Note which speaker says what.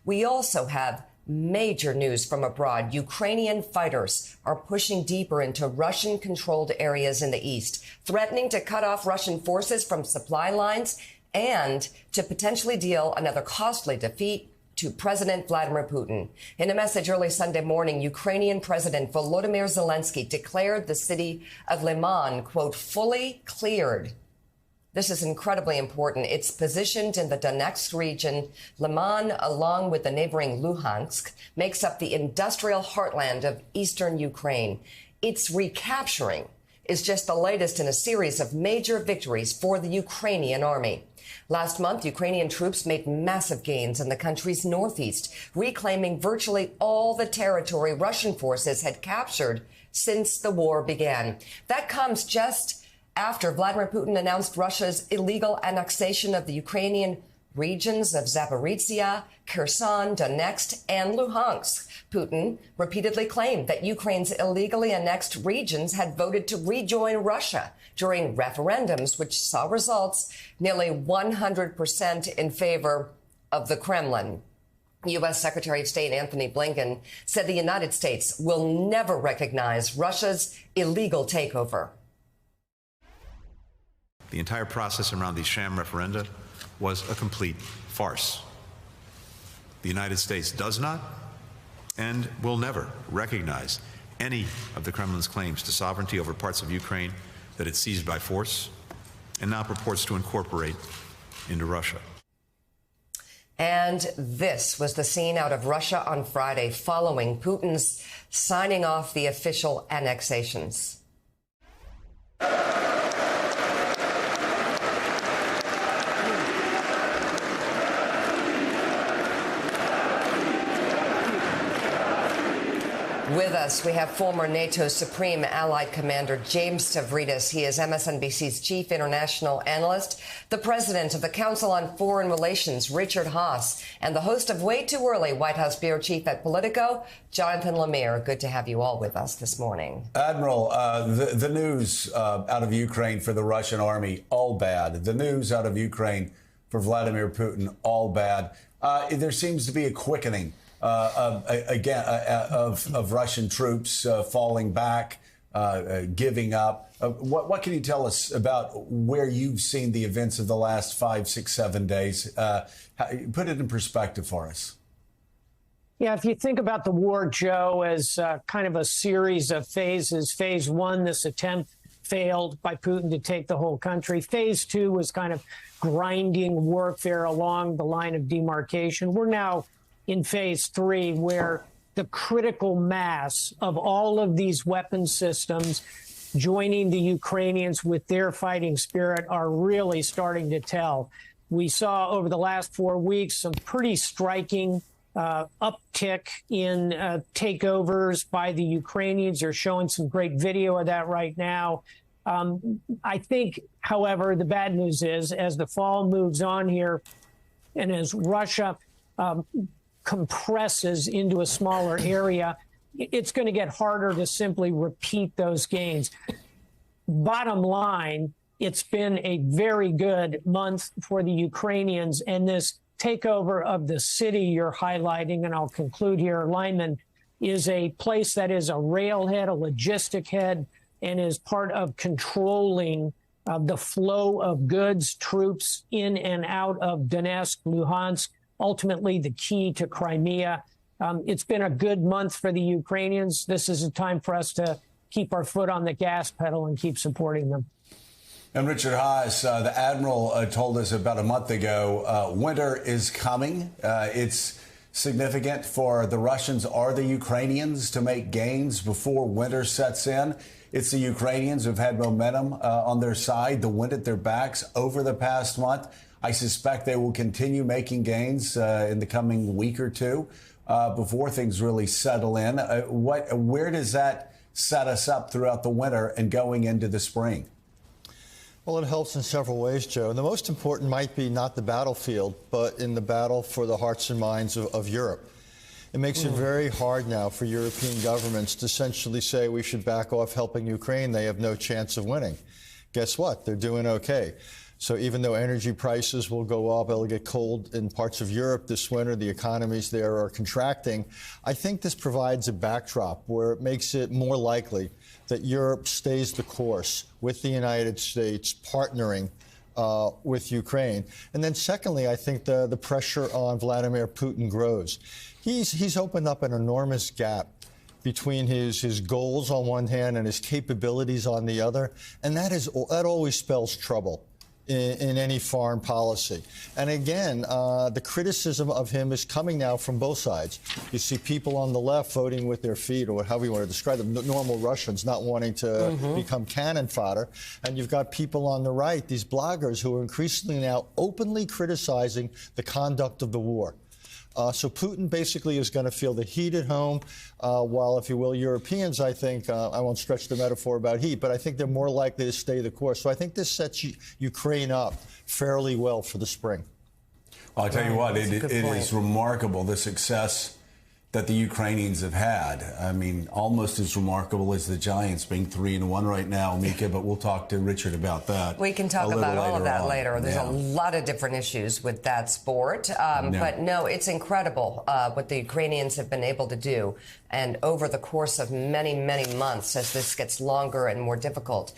Speaker 1: We also have major news from abroad. Ukrainian fighters are pushing deeper into Russian-controlled areas in the east, threatening to cut off Russian forces from supply lines and to potentially deal another costly defeat to President Vladimir Putin. In a message early Sunday morning, Ukrainian President Volodymyr Zelensky declared the city of Liman, quote, fully cleared. This is incredibly important. It's positioned in the Donetsk region. Liman, along with the neighboring Luhansk, makes up the industrial heartland of eastern Ukraine. Its recapturing is just the latest in a series of major victories for the Ukrainian army. Last month, Ukrainian troops made massive gains in the country's northeast, reclaiming virtually all the territory Russian forces had captured since the war began. That comes just after Vladimir Putin announced Russia's illegal annexation of the Ukrainian regions of Zaporizhia, Kherson, Donetsk, and Luhansk. Putin repeatedly claimed that Ukraine's illegally annexed regions had voted to rejoin Russia during referendums, which saw results nearly 100% in favor of the Kremlin. U.S. Secretary of State Antony Blinken said the United States will never recognize Russia's illegal takeover.
Speaker 2: The entire process around these sham referenda was a complete farce. The United States does not and will never recognize any of the Kremlin's claims to sovereignty over parts of Ukraine that it seized by force and now purports to incorporate into Russia.
Speaker 1: And this was the scene out of Russia on Friday following Putin's signing off the official annexations. With us, we have former NATO Supreme Allied Commander James Stavridis. He is MSNBC's chief international analyst, the president of the Council on Foreign Relations, Richard Haass, and the host of Way Too Early, White House bureau chief at Politico, Jonathan Lemire. Good to have you all with us this morning.
Speaker 3: Admiral, the news out of Ukraine for the Russian army, all bad. The news out of Ukraine for Vladimir Putin, all bad. There seems to be a quickening of Russian troops falling back, giving up. What can you tell us about where you've seen the events of the last 5, 6, 7 days? Put it in perspective for us.
Speaker 4: Yeah, if you think about the war, Joe, as kind of a series of phases, phase one, this attempt failed by Putin to take the whole country. Phase two was kind of grinding warfare along the line of demarcation. We're now in phase three, where the critical mass of all of these weapon systems joining the Ukrainians with their fighting spirit are really starting to tell. We saw over the last 4 weeks some pretty striking uptick in takeovers by the Ukrainians. They're showing some great video of that right now. I think, however, the bad news is, as the fall moves on here and as Russia compresses into a smaller area, it's going to get harder to simply repeat those gains. Bottom line, it's been a very good month for the Ukrainians, and this takeover of the city you're highlighting, and I'll conclude here, Lyman, is a place that is a railhead, a logistic head, and is part of controlling the flow of goods, troops in and out of Donetsk, Luhansk, ultimately the key to Crimea. It's been a good month for the Ukrainians. This is a time for us to keep our foot on the gas pedal and keep supporting them.
Speaker 3: And Richard Haass, the Admiral told us about a month ago, winter is coming. It's significant for the Russians or the Ukrainians to make gains before winter sets in. It's the Ukrainians who've had momentum on their side, the wind at their backs over the past month. I suspect they will continue making gains in the coming week or two before things really settle in. Where does that set us up throughout the winter and going into the spring?
Speaker 5: Well, it helps in several ways, Joe. The most important might be not the battlefield, but in the battle for the hearts and minds of Europe. It makes it very hard now for European governments to essentially say we should back off helping Ukraine. They have no chance of winning. Guess what? They're doing okay. So even though energy prices will go up, it'll get cold in parts of Europe this winter, the economies there are contracting. I think this provides a backdrop where it makes it more likely that Europe stays the course with the United States partnering with Ukraine. And then secondly, I think the pressure on Vladimir Putin grows. He's opened up an enormous gap between his goals on one hand and his capabilities on the other. And that always spells trouble in any foreign policy. And again, the criticism of him is coming now from both sides. You see people on the left voting with their feet, or however you want to describe them, normal Russians not wanting to become cannon fodder. And you've got people on the right, these bloggers who are increasingly now openly criticizing the conduct of the war. So Putin basically is going to feel the heat at home, while, if you will, Europeans, I think, I won't stretch the metaphor about heat, but I think they're more likely to stay the course. So I think this sets Ukraine up fairly well for the spring.
Speaker 3: Well, I'll tell you what, it is remarkable, the success that the Ukrainians have had. I mean, almost as remarkable as the Giants being 3-1 right now, Mika, but we'll talk to Richard about that.
Speaker 1: We can talk about all of that later. There's a lot of different issues with that sport. But no, it's incredible what the Ukrainians have been able to do. And over the course of many, many months, as this gets longer and more difficult.